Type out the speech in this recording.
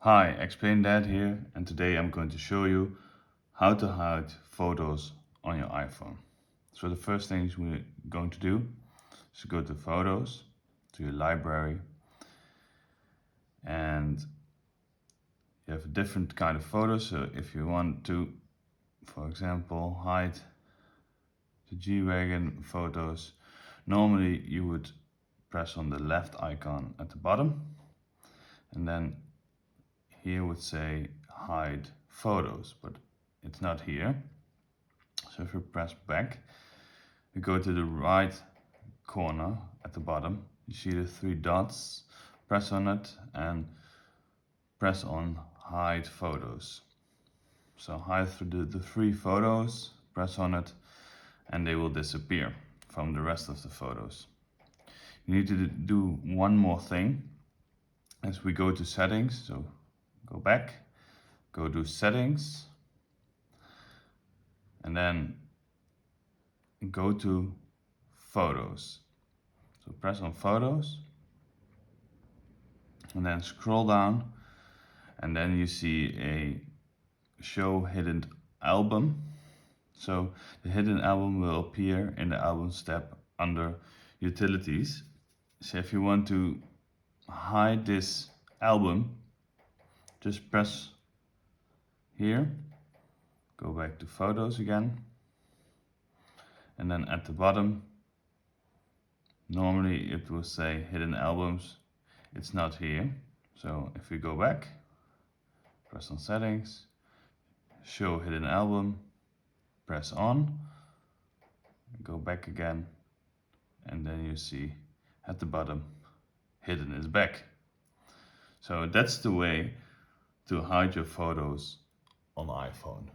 Hi, Explain Dad here, and today I'm going to show you how to hide photos on your iPhone. So the first thing we're going to do is go to Photos, to your library, and you have a different kind of photos. So if you want to, for example, hide the G-Wagon photos, normally you would press on the left icon at the bottom, and then here would say hide photos, but it's not here. So if you press back, you go to the right corner at the bottom, you see the three dots, press on it and press on hide photos. So hide through the three photos, press on it, and they will disappear from the rest of the photos. You need to do one more thing as we go to settings. So go back, go to settings, and then go to photos. So press on photos and then scroll down, and then you see a show hidden album. So the hidden album will appear in the albums tab under utilities. So if you want to hide this album, just press here, go back to photos again, and then at the bottom normally it will say hidden albums. It's not here. So if we go back, press on settings, show hidden album, press on, go back again, and then you see at the bottom hidden is back. So that's the way to hide your photos on iPhone.